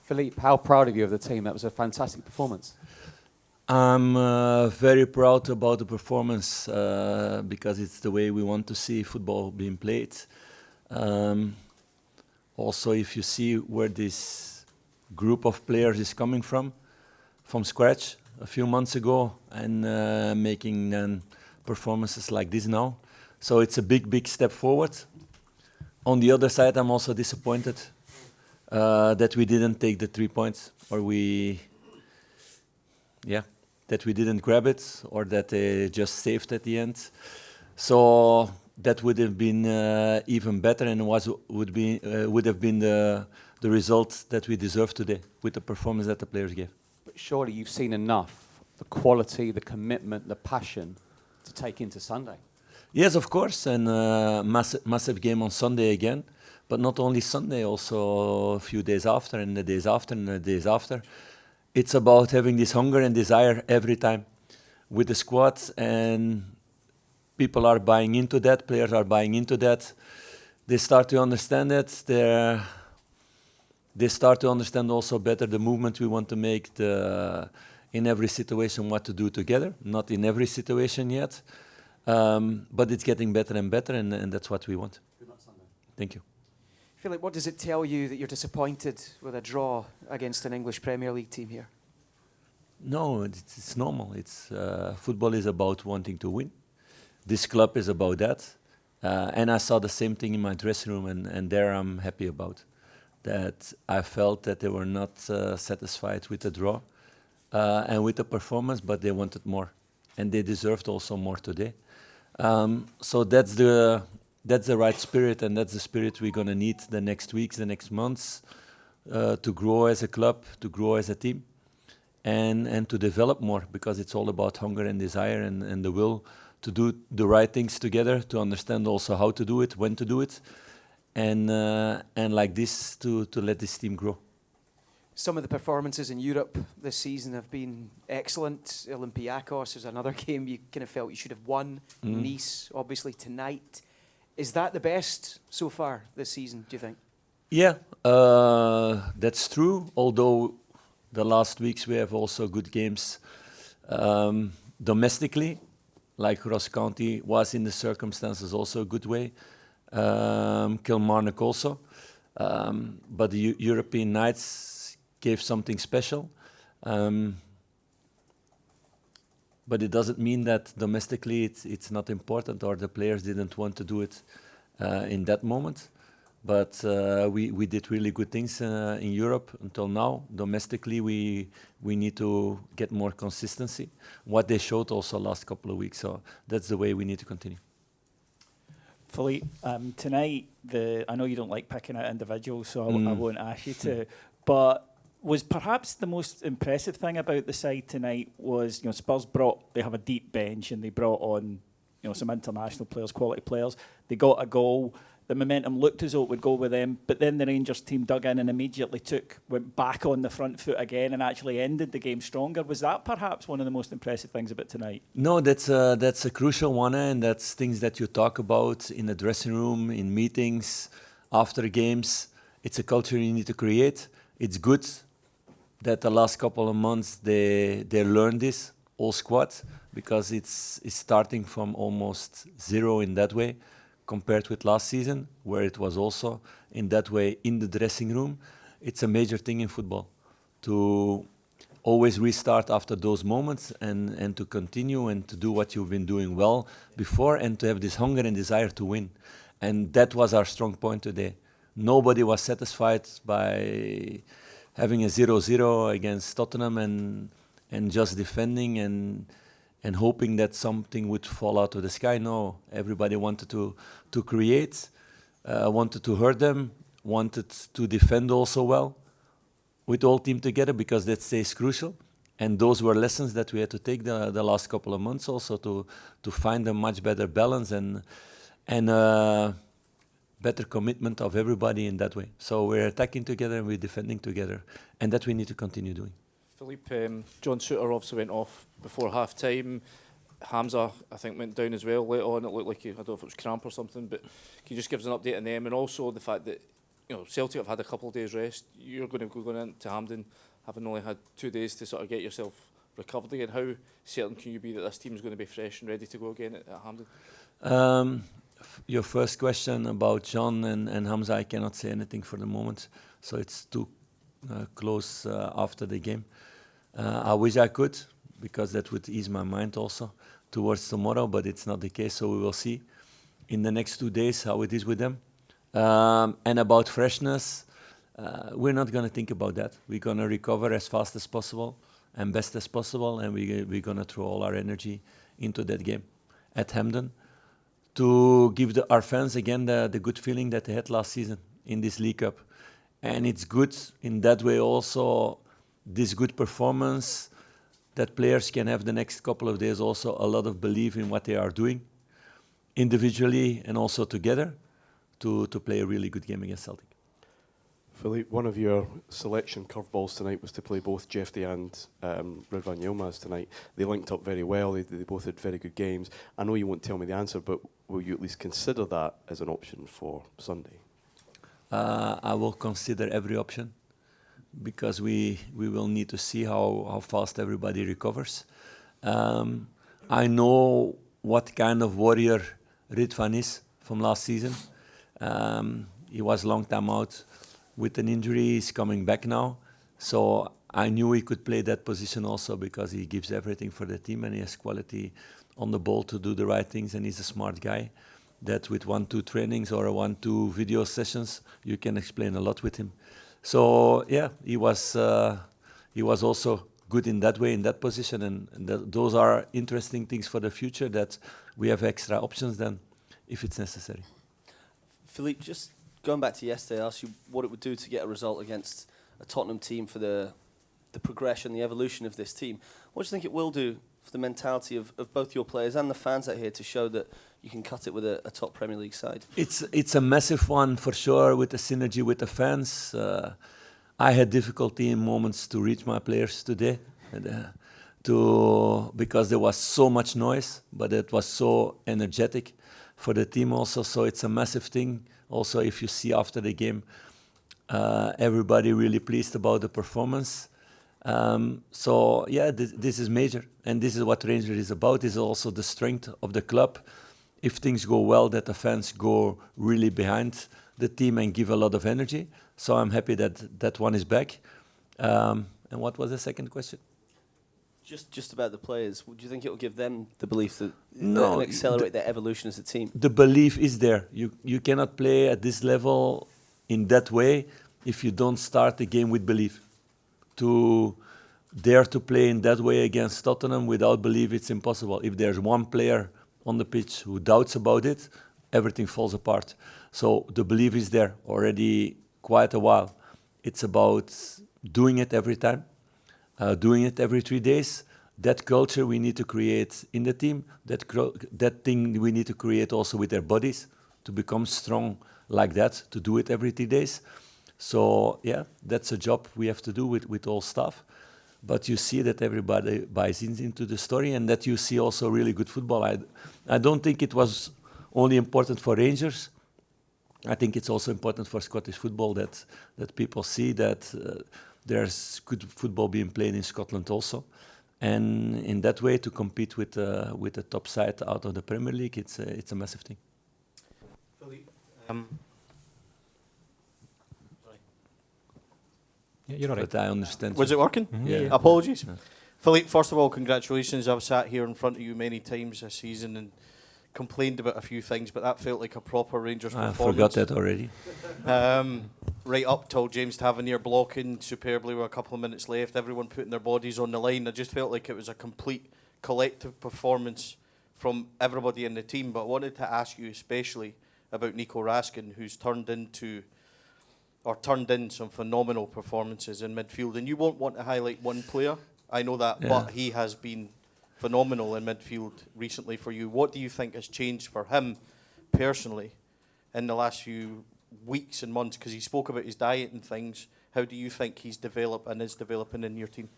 Philippe, how proud of you of the team? That was a fantastic performance. I'm very proud about the performance because it's the way we want to see football being played. Um, Also, if you see where this group of players is coming from scratch a few months ago, and making performances like this now. So it's a big, big step forward. On the other side, I'm also disappointed that we didn't take the 3 points, or that we didn't grab it, or that they just saved at the end. So that would have been even better, and would have been the result that we deserve today with the performance that the players gave. But surely you've seen enough, the quality, the commitment, the passion to take into Sunday. Yes, of course, and massive game on Sunday again, but not only Sunday, also a few days after, and the days after, and the days after. It's about having this hunger and desire every time with the squad, and people are buying into that, players are buying into that. They start to understand it. They start to understand also better the movement we want to make, in every situation what to do together. Not in every situation yet, but it's getting better and better, and that's what we want. Good luck Sunday. Thank you. Philippe, what does it tell you that you're disappointed with a draw against an English Premier League team here? No, it's normal. It's football is about wanting to win. This club is about that. And I saw the same thing in my dressing room, and there I'm happy about. That I felt that they were not satisfied with the draw and with the performance, but they wanted more. And they deserved also more today. So that's the right spirit, and that's the spirit we're going to need the next weeks, the next months, to grow as a club, to grow as a team, and to develop more, because it's all about hunger and desire and the will to do the right things together, to understand also how to do it, when to do it, and like this, to let this team grow. Some of the performances in Europe this season have been excellent. Olympiacos is another game you kind of felt you should have won. Nice, obviously, tonight. Is that the best so far this season, do you think? Yeah, that's true, although the last weeks we have also good games domestically, like Ross County was in the circumstances also a good way. Kilmarnock also. But the European nights gave something special. But it doesn't mean that domestically it's not important, or the players didn't want to do it in that moment. But we did really good things in Europe until now. Domestically, we need to get more consistency. What they showed also last couple of weeks. So that's the way we need to continue. Philippe, tonight, I know you don't like picking out individuals, so I won't ask you to. But was perhaps the most impressive thing about the side tonight was, Spurs they have a deep bench, and they brought on, some international players, quality players. They got a goal. The momentum looked as though it would go with them, but then the Rangers team dug in and immediately went back on the front foot again and actually ended the game stronger. Was that perhaps one of the most impressive things about tonight? No, that's a crucial one, and that's things that you talk about in the dressing room, in meetings, after games. It's a culture you need to create. It's good that the last couple of months they learned this, all squad, because it's starting from almost zero in that way, compared with last season, where it was also in that way in the dressing room. It's a major thing in football, to always restart after those moments and to continue and to do what you've been doing well before, and to have this hunger and desire to win. And that was our strong point today. Nobody was satisfied by having a 0-0 against Tottenham and just defending and hoping that something would fall out of the sky. No, everybody wanted to create, wanted to hurt them, wanted to defend also well with all team together, because that stays crucial. And those were lessons that we had to take the last couple of months also, to find a much better balance and better commitment of everybody in that way. So we're attacking together and we're defending together, and that we need to continue doing. Philippe, John Souttar obviously went off before half-time. Hamza, I think, went down as well later on. It looked like I don't know if it was cramp or something, but can you just give us an update on them, and also the fact that Celtic have had a couple of days rest. You're going to go into Hampden having only had 2 days to sort of get yourself recovered again. How certain can you be that this team is going to be fresh and ready to go again at Hampden? Your first question about John and Hamza, I cannot say anything for the moment. So it's too close after the game. I wish I could, because that would ease my mind also towards tomorrow, but it's not the case, so we will see in the next 2 days how it is with them. And about freshness, we're not going to think about that. We're going to recover as fast as possible and best as possible, and we're going to throw all our energy into that game at Hampden to give our fans again the good feeling that they had last season in this League Cup. And it's good in that way also, this good performance, that players can have the next couple of days also a lot of belief in what they are doing, individually and also together, to play a really good game against Celtic. Philippe, one of your selection curveballs tonight was to play both Jefty and Ridvan Yilmaz tonight. They linked up very well. They both had very good games. I know you won't tell me the answer, but will you at least consider that as an option for Sunday? I will consider every option, because we will need to see how fast everybody recovers. I know what kind of warrior Ridvan is from last season. He was a long time out with an injury. He's coming back now. So I knew he could play that position also, because he gives everything for the team and he has quality on the ball to do the right things, and he's a smart guy that with 1-2 trainings or 1-2 video sessions, you can explain a lot with him. So yeah, he was also good in that way, in that position, and those are interesting things for the future, that we have extra options then if it's necessary. Philippe, just going back to yesterday, I asked you what it would do to get a result against a Tottenham team for the progression, the evolution of this team. What do you think it will do for the mentality of both your players and the fans out here to show that you can cut it with a top Premier League side? It's a massive one for sure, with the synergy with the fans. I had difficulty in moments to reach my players today, because there was so much noise, but it was so energetic for the team also. So it's a massive thing. Also, if you see after the game, everybody really pleased about the performance. So yeah, this is major, and this is what Rangers is about. This is also the strength of the club. If things go well, that the fans go really behind the team and give a lot of energy. So I'm happy that one is back. And what was the second question? Just about the players. Would you think it will give them the belief that No, and accelerate their evolution as a team? The belief is there. You cannot play at this level in that way if you don't start the game with belief. To dare to play in that way against Tottenham without belief, it's impossible. If there's one player on the pitch who doubts about it, everything falls apart. So the belief is there already quite a while. It's about doing it every time, doing it every 3 days. That culture we need to create in the team, that thing we need to create also with their bodies, to become strong like that, to do it every 3 days. So yeah, that's a job we have to do with all staff. But you see that everybody buys into the story, and that you see also really good football. I don't think it was only important for Rangers. I think it's also important for Scottish football that people see that there's good football being played in Scotland also. And in that way, to compete with the top side out of the Premier League, it's a massive thing. Philippe, Yeah, you're all right. But I understand. was it working? Yeah. Apologies. Yeah. Philippe, first of all, congratulations. I've sat here in front of you many times this season and complained about a few things, but that felt like a proper Rangers I performance. forgot that already. Right up till James Tavernier blocking superbly with a couple of minutes left, everyone putting their bodies on the line. I just felt like it was a complete collective performance from everybody in the team. But I wanted to ask you especially about Nico Raskin, who's turned in some phenomenal performances in midfield. And you won't want to highlight one player, I know that, Yeah. but he has been phenomenal in midfield recently for you. What do you think has changed for him personally in the last few weeks and months? Because he spoke about his diet and things. How do you think he's developed and is developing in your team?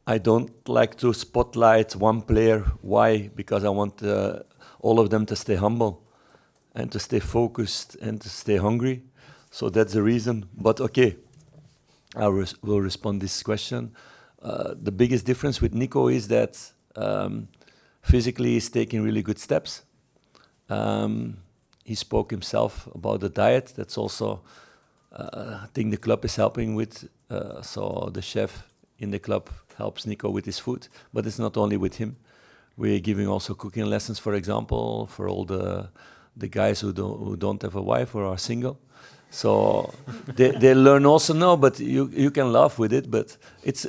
I don't like to spotlight one player. Why? Because I want all of them to stay humble and to stay focused and to stay hungry. So that's the reason. But okay, I will respond this question. The biggest difference with Nico is that physically he's taking really good steps. He spoke himself about the diet. That's also I think the club is helping with. So the chef in the club helps Nico with his food, but it's not only with him. We're giving also cooking lessons, for example, for all the guys who don't have a wife or are single. So they learn also. No, but you can laugh with it, but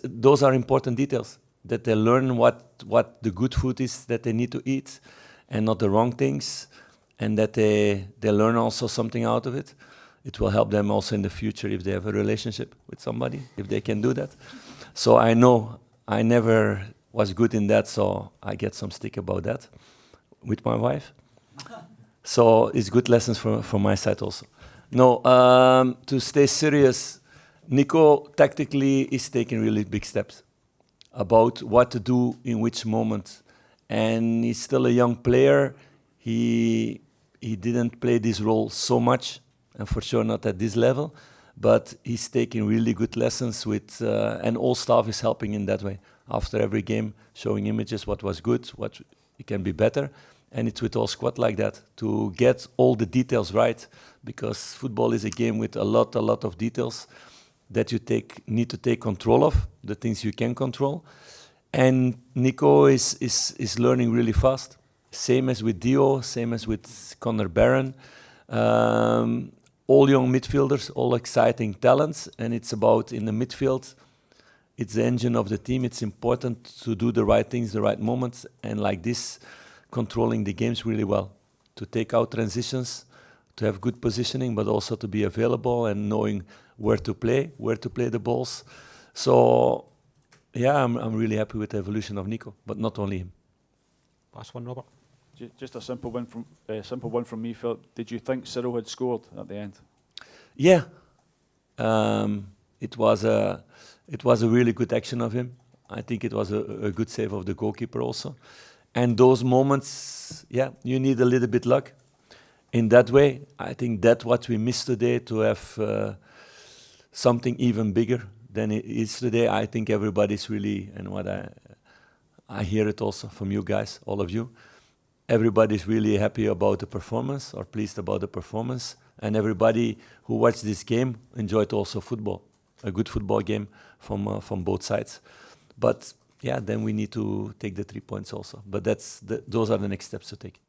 those are important details, that they learn what the good food is that they need to eat and not the wrong things, and that they learn also something out of it. It will help them also in the future if they have a relationship with somebody, if they can do that. So I know I never was good in that, so I get some stick about that with my wife. So it's good lessons from my side also. No, to stay serious, Nico tactically is taking really big steps about what to do in which moment. And he's still a young player. He didn't play this role so much, and for sure not at this level, but he's taking really good lessons with, and all staff is helping in that way. After every game, showing images, what was good, what it can be better. And it's with all squad like that, to get all the details right, because football is a game with a lot of details that you need to take control of, the things you can control. And Nico is learning really fast. Same as with Dio, same as with Connor Barron. All young midfielders, all exciting talents, and it's about in the midfield, it's the engine of the team. It's important to do the right things, the right moments, and like this, controlling the games really well, to take out transitions, to have good positioning, but also to be available and knowing where to play the balls. So, yeah, I'm really happy with the evolution of Nico, but not only him. Last one, Robert. Just a simple one from me, Philip. Did you think Cyril had scored at the end? Yeah, it was a really good action of him. I think it was a good save of the goalkeeper also. And those moments, yeah, you need a little bit luck. In that way, I think that's what we missed today, to have something even bigger than it is today. I think everybody's really, and what I hear it also from you guys, all of you, everybody's really happy about the performance, or pleased about the performance. And everybody who watched this game enjoyed also football, a good football game from both sides. But yeah, then we need to take the 3 points also. But those are the next steps to take.